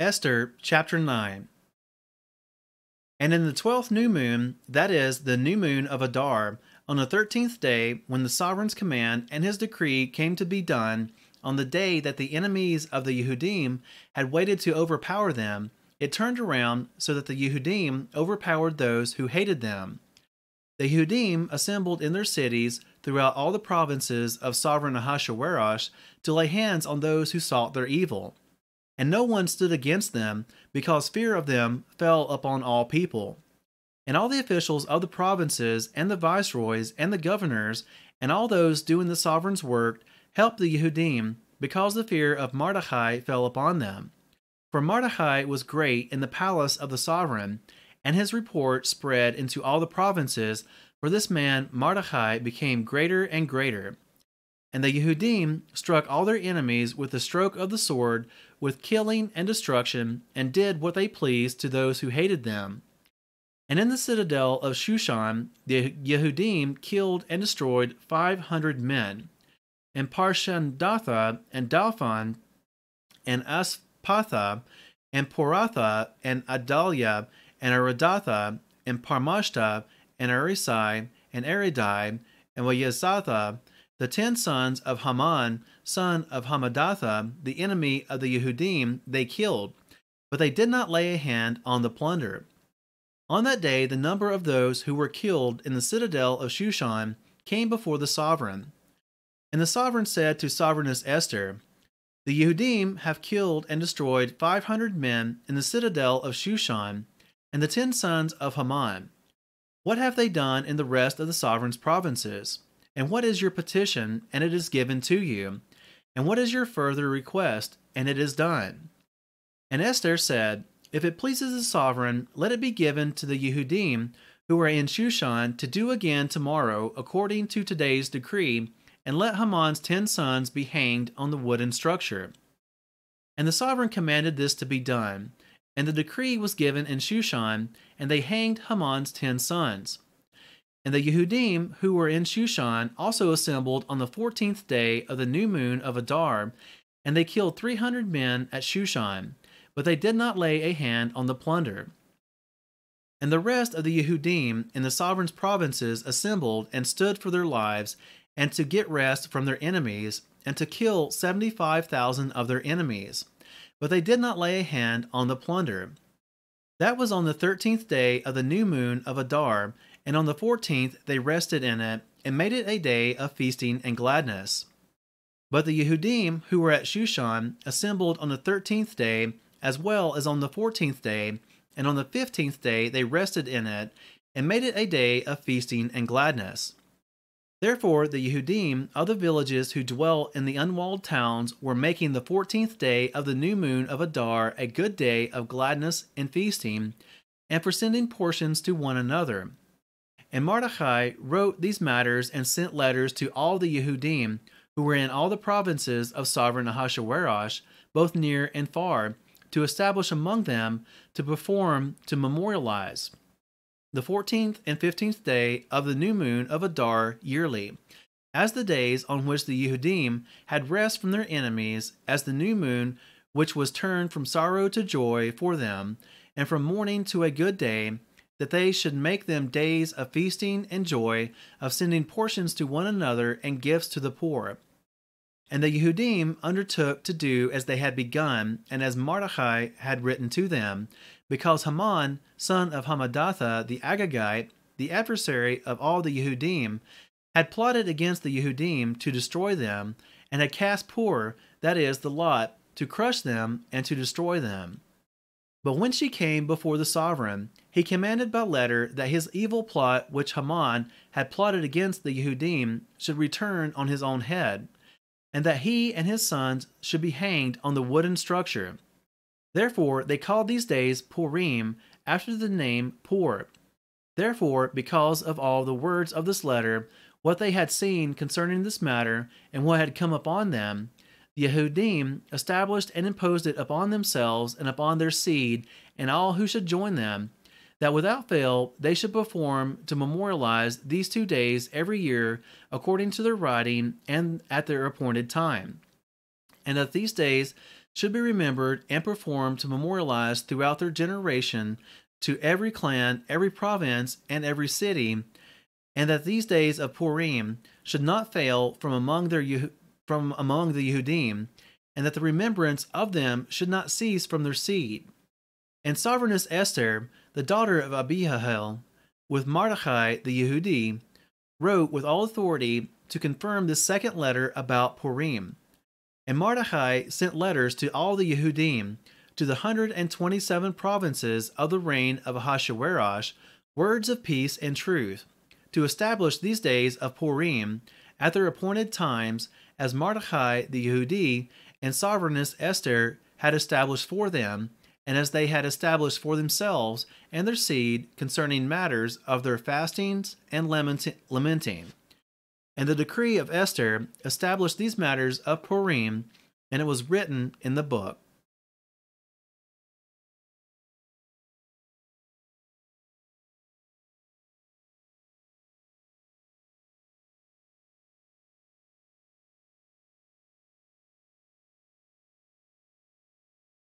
Esther chapter 9. And in the 12th new moon, that is, the new moon of Adar, on the 13th day, when the sovereign's command and his decree came to be done, on the day that the enemies of the Yehudim had waited to overpower them, it turned around so that the Yehudim overpowered those who hated them. The Yehudim assembled in their cities throughout all the provinces of sovereign Ahasuerus to lay hands on those who sought their evil. And no one stood against them, because fear of them fell upon all people. And all the officials of the provinces, and the viceroys, and the governors, and all those doing the sovereign's work, helped the Yehudim, because the fear of Mordecai fell upon them. For Mordecai was great in the palace of the sovereign, and his report spread into all the provinces, for this man Mordecai became greater and greater. And the Yehudim struck all their enemies with the stroke of the sword, with killing and destruction, and did what they pleased to those who hated them. And in the citadel of Shushan, the Yehudim killed and destroyed 500 men. And Parshandatha, and Dalphon, and Aspatha, and Poratha, and Adalia, and Aradatha, and Parmashta, and Arisai, and Aridai, and Wayazatha, the 10 sons of Haman, son of Hamadatha, the enemy of the Yehudim, they killed, but they did not lay a hand on the plunder. On that day, the number of those who were killed in the citadel of Shushan came before the sovereign. And the sovereign said to Sovereigness Esther, "The Yehudim have killed and destroyed 500 men in the citadel of Shushan, and the 10 sons of Haman. What have they done in the rest of the sovereign's provinces? And what is your petition, and it is given to you? And what is your further request, and it is done?" And Esther said, "If it pleases the sovereign, let it be given to the Yehudim who are in Shushan to do again tomorrow according to today's decree, and let Haman's 10 sons be hanged on the wooden structure." And the sovereign commanded this to be done, and the decree was given in Shushan, and they hanged Haman's 10 sons. And the Yehudim who were in Shushan also assembled on the 14th day of the new moon of Adar, and they killed 300 men at Shushan, but they did not lay a hand on the plunder. And the rest of the Yehudim in the sovereign's provinces assembled and stood for their lives, and to get rest from their enemies, and to kill 75,000 of their enemies, but they did not lay a hand on the plunder. That was on the 13th day of the new moon of Adar, and on the 14th they rested in it, and made it a day of feasting and gladness. But the Yehudim who were at Shushan assembled on the 13th day, as well as on the 14th day, and on the 15th day they rested in it, and made it a day of feasting and gladness. Therefore the Yehudim of the villages who dwell in the unwalled towns were making the 14th day of the new moon of Adar a good day of gladness and feasting, and for sending portions to one another. And Mordecai wrote these matters and sent letters to all the Yehudim who were in all the provinces of sovereign Ahasuerus, both near and far, to establish among them to memorialize the 14th and 15th day of the new moon of Adar yearly, as the days on which the Yehudim had rest from their enemies, as the new moon which was turned from sorrow to joy for them, and from mourning to a good day, that they should make them days of feasting and joy, of sending portions to one another and gifts to the poor. And the Yehudim undertook to do as they had begun, and as Mordecai had written to them, because Haman, son of Hamadatha the Agagite, the adversary of all the Yehudim, had plotted against the Yehudim to destroy them, and had cast Pur, that is, the lot, to crush them and to destroy them. But when she came before the sovereign, he commanded by letter that his evil plot which Haman had plotted against the Yehudim should return on his own head, and that he and his sons should be hanged on the wooden structure. Therefore they called these days Purim, after the name Pur. Therefore, because of all the words of this letter, what they had seen concerning this matter, and what had come upon them, the Yehudim established and imposed it upon themselves and upon their seed and all who should join them, that without fail they should perform to memorialize these 2 days every year according to their writing and at their appointed time, and that these days should be remembered and performed to memorialize throughout their generation to every clan, every province, and every city, and that these days of Purim should not fail from among the Yehudim, and that the remembrance of them should not cease from their seed. And sovereigness Esther, the daughter of Abihail, with Mordecai the Yehudi, wrote with all authority to confirm this second letter about Purim. And Mordecai sent letters to all the Yehudim, to the 127 provinces of the reign of Ahasuerus, words of peace and truth, to establish these days of Purim at their appointed times, as Mordecai the Yehudi and sovereigness Esther had established for them, and as they had established for themselves and their seed concerning matters of their fastings and lamenting. And the decree of Esther established these matters of Purim, and it was written in the book.